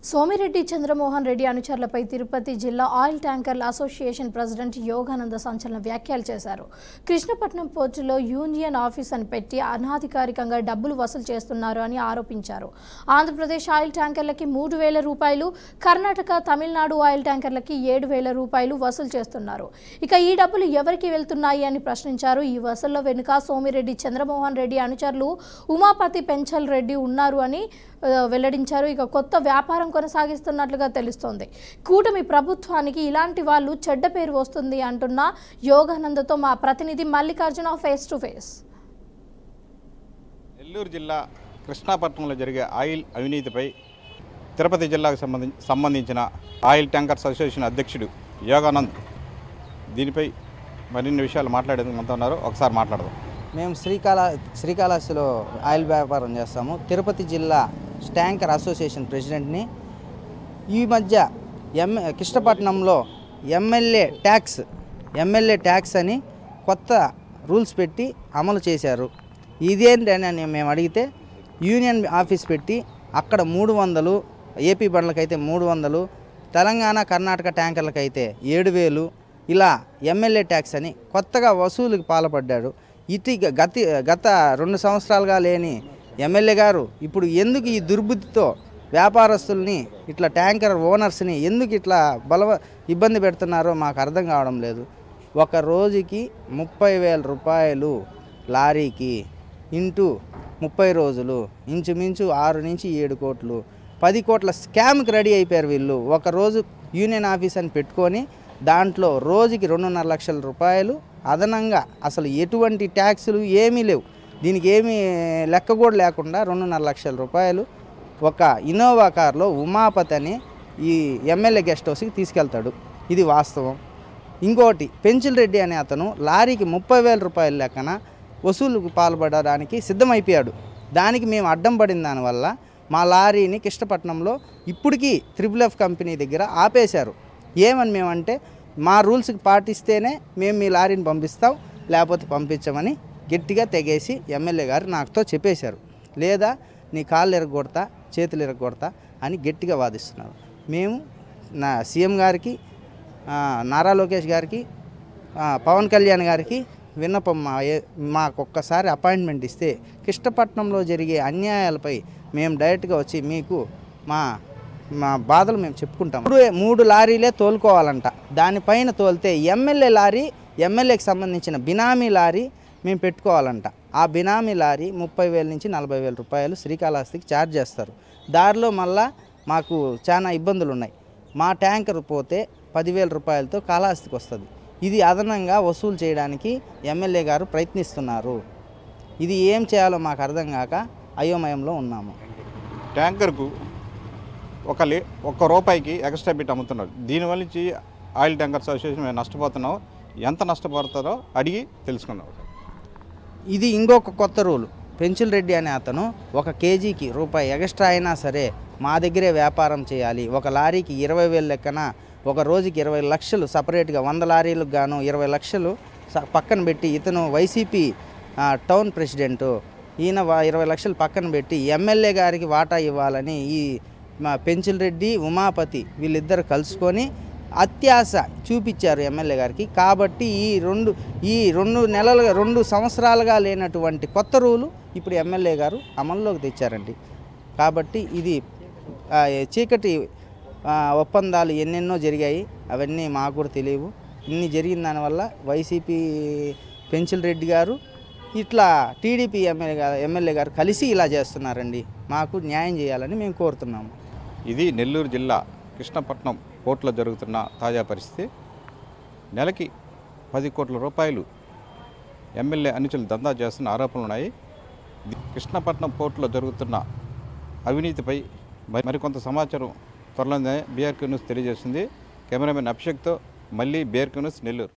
సోమిరెడ్డి చంద్రమోహన్ రెడ్డి అనుచరులపై తిరుపతి జిల్లా oil ట్యాంకర్ల association president Yogananda సంచలన వ్యాఖ్యలు చేశారు. కృష్ణపట్నం పోర్టులో యూనియన్ ఆఫీస్ అని పెట్టి అనాధికారికంగా డబ్బులు వసూలు చేస్తున్నారు అని ఆరోపించారు. ఆంధ్రప్రదేశ్ ఆయిల్ ట్యాంకర్లకి 3,000 రూపాయలు, కర్ణాటక, తమిళనాడు ఆయిల్ ట్యాంకర్లకి 7,000 రూపాయలు వసూలు చేస్తున్నారు. ఇక ఈ డబ్బులు ఎవరికి వెళ్తున్నాయి అని ప్రశ్నించారు. ఈ వసూళ్ల వెనుక సోమిరెడ్డి చంద్రమోహన్ రెడ్డి అనుచరులు ఉమాపతి పెంచల్ రెడ్డి ఉన్నారు అని వెల్లడించారు. ఇక కొత్త వ్యాపారం కొనసాగిస్తున్నట్లుగా తెలుస్తోంది. కూటమి ప్రభుత్వానికి ఇలాంటి వాళ్ళు చెడ్డ పేరు వస్తుంది అంటున్న యోగానందతో మా ప్రతినిధి Mallikarjuna face to face. Nellore జిల్లా కృష్ణాపట్నంలో జరిగే ఆయిల్ అవినీతిపై తిరుపతి జిల్లాకు సంబంధించిన ఆయిల్ ట్యాంకర్స్ అసోసియేషన్ అధ్యక్షుడు యోగానంద్ దీనిపై మరిన్ని విషయాలు మాట్లాడేందుకు మనతో ఉన్నారు. ఒకసారి మాట్లాడదాం. మేము శ్రీకాళహస్తిలో ఆయిల్ వ్యాపారం చేస్తాము. తిరుపతి జిల్లా ట్యాంకర్ అసోసియేషన్ ప్రెసిడెంట్ని. ఈ మధ్య కృష్ణపట్నంలో ఎమ్మెల్యే ట్యాక్స్ అని కొత్త రూల్స్ పెట్టి అమలు చేశారు. ఇదేంటని మేము అడిగితే యూనియన్ ఆఫీస్ పెట్టి అక్కడ 300, ఏపీ బండ్లకైతే 300, తెలంగాణ కర్ణాటక ట్యాంకర్లకైతే 7,000 ఇలా ఎమ్మెల్యే ట్యాక్స్ అని కొత్తగా వసూలుకి పాల్పడ్డాడు. గత 2 సంవత్సరాలుగా లేని ఎమ్మెల్యే గారు ఇప్పుడు ఎందుకు ఈ దుర్బుద్ధితో వ్యాపారస్తుల్ని ఇట్లా ట్యాంకర్ ఓనర్స్ని ఎందుకు ఇట్లా ఇబ్బంది పెడుతున్నారో మాకు అర్థం కావడం లేదు. ఒక రోజుకి 30,000 రూపాయలు లారీకి ఇంటూ 30 రోజులు ఇంచుమించు 6 నుంచి 7 కోట్లు, 10 కోట్ల స్కామ్కి రెడీ అయిపోయారు వీళ్ళు. ఒకరోజు యూనియన్ ఆఫీస్ అని పెట్టుకొని దాంట్లో రోజుకి 2.5 లక్షల రూపాయలు అదనంగా, అసలు ఎటువంటి ట్యాక్సులు ఏమీ లేవు, దీనికి ఏమీ లెక్క కూడా లేకుండా 2.5 లక్షల రూపాయలు ఒక ఇన్నోవా కార్లో ఉమాపతి అని ఈ ఎమ్మెల్యే గెస్ట్ హౌస్కి తీసుకెళ్తాడు. ఇది వాస్తవం. ఇంకోటి పెంచిల్ రెడ్డి అనే అతను లారీకి 30,000 రూపాయల లెక్కన వసూలుకు పాల్పడడానికి సిద్ధమైపోయాడు. దానికి మేము అడ్డం పడిన దానివల్ల మా లారీని కృష్ణపట్నంలో ఇప్పటికీ FFF కంపెనీ దగ్గర ఆపేశారు. ఏమని మేమంటే మా రూల్స్కి పాటిస్తేనే మేము మీ లారీని పంపిస్తాం, లేకపోతే పంపించమని గట్టిగా తెగేసి ఎమ్మెల్యే గారు నాకుతో చెప్పేశారు. లేదా నీ కాళ్ళు ఇరగొడతా, చేతులు ఇరగొడతా అని గట్టిగా వాదిస్తున్నారు. మేము నా సీఎం గారికి, నారా లోకేష్ గారికి, పవన్ కళ్యాణ్ గారికి విన్నపం, మాకొక్కసారి అపాయింట్మెంట్ ఇస్తే కృష్ణపట్నంలో జరిగే అన్యాయాలపై మేము డైరెక్ట్గా వచ్చి మీకు మా బాధలు మేము చెప్పుకుంటాం. 3 లారీలే తోలుకోవాలంట. దానిపైన తోలితే ఎమ్మెల్యే లారీ, ఎమ్మెల్యేకి సంబంధించిన బినామీ లారీ మేము పెట్టుకోవాలంట. ఆ బినామీ లారీ 30,000 నుంచి 40,000 రూపాయలు శ్రీకాళహస్తికి ఛార్జ్ చేస్తారు. దారిలో మళ్ళా మాకు చాలా ఇబ్బందులు ఉన్నాయి. మా ట్యాంకర్ పోతే 10,000 రూపాయలతో కాళహస్తికి వస్తుంది. ఇది అదనంగా వసూలు చేయడానికి ఎమ్మెల్యే గారు ప్రయత్నిస్తున్నారు. ఇది ఏం చేయాలో మాకు అర్థం కాక అయోమయంలో ఉన్నాము. ట్యాంకర్కు ఒక రూపాయికి ఎక్స్ట్రా బిట్ అమ్ముతున్నారు. దీనివల్ల నుంచి ఆయిల్ ట్యాంకర్స్ అసోసియేషన్ మేము నష్టపోతున్నాం. ఎంత నష్టపోతారో అడిగి తెలుసుకున్నాం. ఇది ఇంకొక కొత్త రూలు. పెంచిల్ రెడ్డి అనే అతను 1 కేజీకి రూపాయి ఎక్స్ట్రా అయినా సరే మా దగ్గరే వ్యాపారం చేయాలి. ఒక లారీకి 20,000 లెక్కన ఒక రోజుకి 20 లక్షలు సపరేట్గా 100 లారీలకు గాను 20 లక్షలు పక్కన పెట్టి, ఇతను వైసీపీ టౌన్ ప్రెసిడెంటు, ఈయన 20 లక్షలు పక్కన పెట్టి ఎమ్మెల్యే గారికి వాటా ఇవ్వాలని ఈ మా పెంచిల్ రెడ్డి, ఉమాపతి వీళ్ళిద్దరు కలుసుకొని అత్యాశ చూపించారు ఎమ్మెల్యే గారికి. కాబట్టి ఈ 2 సంవత్సరాలుగా లేనటువంటి కొత్త రూలు ఇప్పుడు ఎమ్మెల్యే గారు అమల్లోకి తెచ్చారండి. కాబట్టి ఇది చీకటి ఒప్పందాలు ఎన్నెన్నో జరిగాయి, అవన్నీ మాకు కూడా తెలియవు. ఇన్ని జరిగిన దానివల్ల వైసీపీ పెంచిల్ రెడ్డి గారు ఇట్లా టీడీపీ ఎమ్మెల్యే గారు కలిసి ఇలా చేస్తున్నారండి. మాకు న్యాయం చేయాలని మేము కోరుతున్నాము. ఇది నెల్లూరు జిల్లా కృష్ణపట్నం పోర్టులో జరుగుతున్న తాజా పరిస్థితి. నెలకి 10 కోట్ల రూపాయలు ఎమ్మెల్యే అనుచరులు దందా చేస్తున్న ఆరోపణలు ఉన్నాయి. కృష్ణపట్నం పోర్టులో జరుగుతున్న అవినీతిపై మరికొంత సమాచారం త్వరలోనే BRK న్యూస్ తెలియజేస్తుంది. కెమెరామెన్ అభిషేక్తో మళ్ళీ BRK న్యూస్, నెల్లూరు.